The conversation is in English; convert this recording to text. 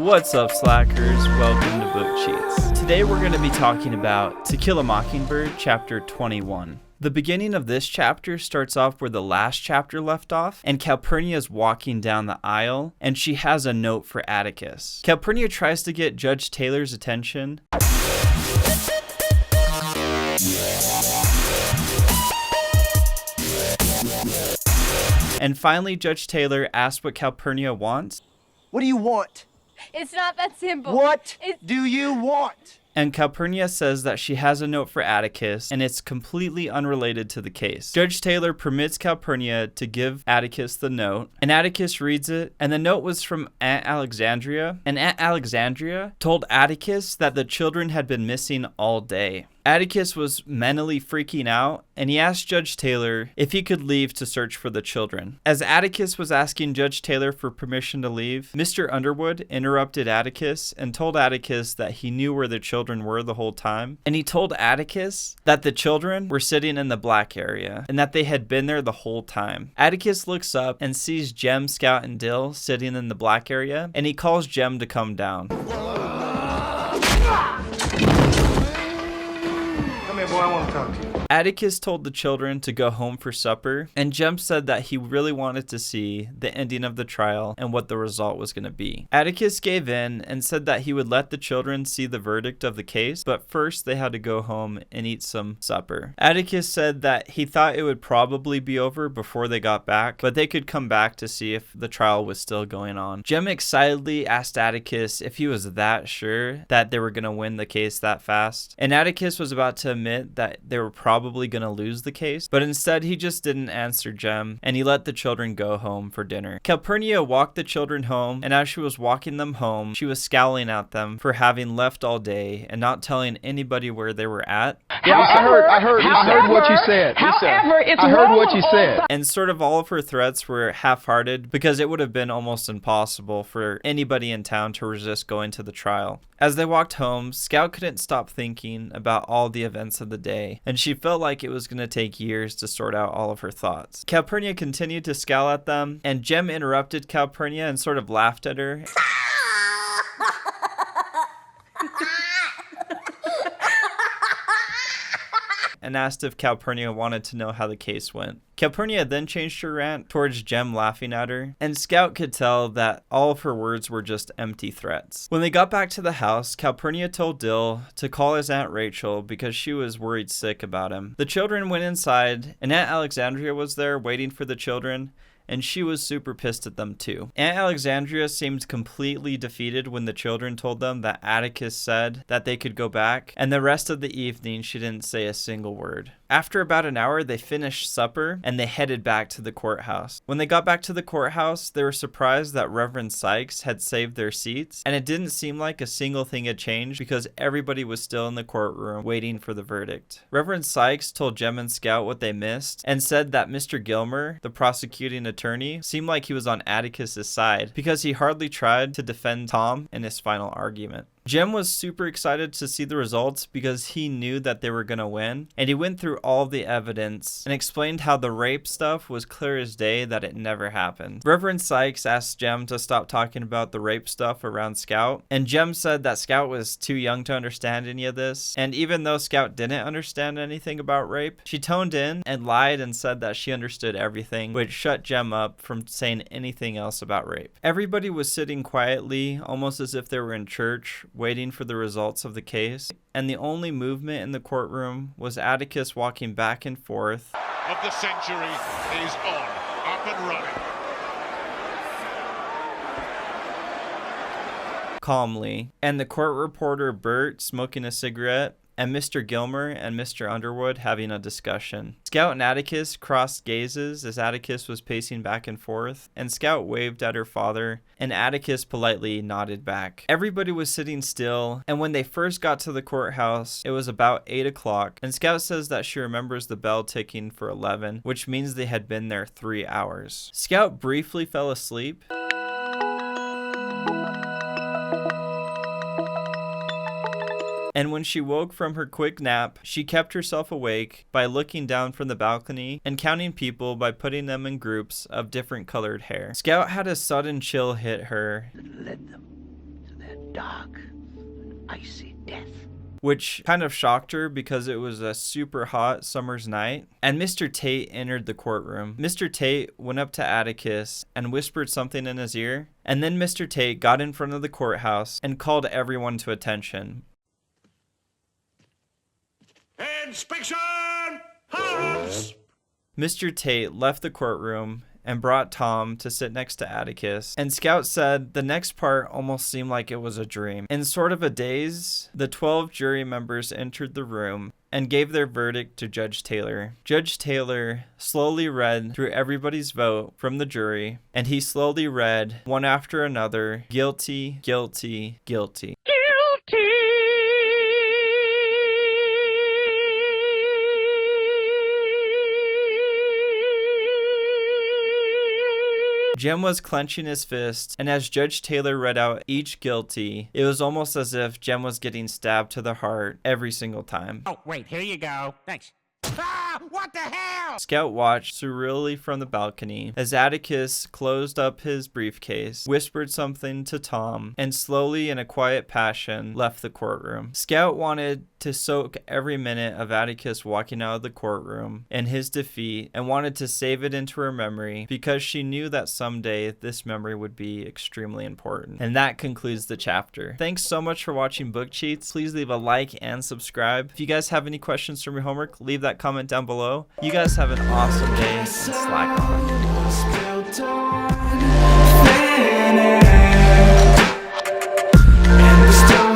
What's up, slackers? Welcome to Book Cheats. Today we're going to be talking about To Kill a Mockingbird, chapter 21. The beginning of this chapter starts off where the last chapter left off, and Calpurnia is walking down the aisle, and she has a note for Atticus. Calpurnia tries to get Judge Taylor's attention, and finally Judge Taylor asks what Calpurnia wants. What do you want? It's not that simple. What do you want? And Calpurnia says that she has a note for Atticus, and it's completely unrelated to the case. Judge Taylor permits Calpurnia to give Atticus the note, and Atticus reads it, and the note was from Aunt Alexandria, and Aunt Alexandria told Atticus that the children had been missing all day. Atticus was mentally freaking out, and he asked Judge Taylor if he could leave to search for the children. As Atticus was asking Judge Taylor for permission to leave, Mr. Underwood interrupted Atticus and told Atticus that he knew where the children were the whole time. And he told Atticus that the children were sitting in the black area and that they had been there the whole time. Atticus looks up and sees Jem, Scout, and Dill sitting in the black area, and he calls Jem to come down. Boy, I want to talk to you. Atticus told the children to go home for supper, and Jem said that he really wanted to see the ending of the trial and what the result was going to be. Atticus gave in and said that he would let the children see the verdict of the case, but first they had to go home and eat some supper. Atticus said that he thought it would probably be over before they got back, but they could come back to see if the trial was still going on. Jem excitedly asked Atticus if he was that sure that they were going to win the case that fast, and Atticus was about to admit that they were probably going to lose the case, but instead he just didn't answer Jem, and he let the children go home for dinner. Calpurnia walked the children home, and as she was walking them home, she was scowling at them for having left all day and not telling anybody where they were at. Yeah, I heard what you said. I heard what you said. And sort of all of her threats were half-hearted because it would have been almost impossible for anybody in town to resist going to the trial. As they walked home, Scout couldn't stop thinking about all the events of the day, and she felt like it was going to take years to sort out all of her thoughts. Calpurnia continued to scowl at them, and Jem interrupted Calpurnia and sort of laughed at her. And asked if Calpurnia wanted to know how the case went. Calpurnia then changed her rant towards Jem laughing at her, and Scout could tell that all of her words were just empty threats. When they got back to the house, Calpurnia told Dill to call his Aunt Rachel because she was worried sick about him. The children went inside, and Aunt Alexandria was there waiting for the children, and she was super pissed at them too. Aunt Alexandria seemed completely defeated when the children told them that Atticus said that they could go back, and the rest of the evening she didn't say a single word. After about an hour, they finished supper and they headed back to the courthouse. When they got back to the courthouse, they were surprised that Reverend Sykes had saved their seats, and it didn't seem like a single thing had changed because everybody was still in the courtroom waiting for the verdict. Reverend Sykes told Jem and Scout what they missed and said that Mr. Gilmer, the prosecuting attorney, seemed like he was on Atticus's side because he hardly tried to defend Tom in his final argument. Jem was super excited to see the results because he knew that they were going to win, and he went through all the evidence and explained how the rape stuff was clear as day that it never happened. Reverend Sykes asked Jem to stop talking about the rape stuff around Scout, and Jem said that Scout was too young to understand any of this, and even though Scout didn't understand anything about rape, she toned in and lied and said that she understood everything, which shut Jem up from saying anything else about rape. Everybody was sitting quietly, almost as if they were in church, waiting for the results of the case, and the only movement in the courtroom was Atticus walking back and forth. Of the century is on, up and running. Calmly, and the court reporter Bert smoking a cigarette, and Mr. Gilmer and Mr. Underwood having a discussion. Scout and Atticus crossed gazes as Atticus was pacing back and forth, and Scout waved at her father, and Atticus politely nodded back. Everybody was sitting still, and when they first got to the courthouse, it was about 8 o'clock, and Scout says that she remembers the bell ticking for 11, which means they had been there 3 hours. Scout briefly fell asleep, and when she woke from her quick nap, she kept herself awake by looking down from the balcony and counting people by putting them in groups of different colored hair. Scout had a sudden chill hit her. Led them to dark, icy death. Which kind of shocked her because it was a super hot summer's night. And Mr. Tate entered the courtroom. Mr. Tate went up to Atticus and whispered something in his ear. And then Mr. Tate got in front of the courthouse and called everyone to attention. Inspection! Hands! Mr. Tate left the courtroom and brought Tom to sit next to Atticus. And Scout said the next part almost seemed like it was a dream. In sort of a daze, the 12 jury members entered the room and gave their verdict to Judge Taylor. Judge Taylor slowly read through everybody's vote from the jury, and he slowly read, one after another, guilty, guilty, guilty. Jem was clenching his fist, and as Judge Taylor read out each guilty, it was almost as if Jem was getting stabbed to the heart every single time. Oh, wait, here you go. Thanks. Ah, what the hell? Scout watched surreally from the balcony as Atticus closed up his briefcase, whispered something to Tom, and slowly, in a quiet passion, left the courtroom. Scout wanted to soak every minute of Atticus walking out of the courtroom and his defeat, and wanted to save it into her memory because she knew that someday this memory would be extremely important. And that concludes the chapter. Thanks so much for watching Book Cheats. Please leave a like and subscribe. If you guys have any questions from your homework, leave that comment down below. You guys have an awesome day and slack on.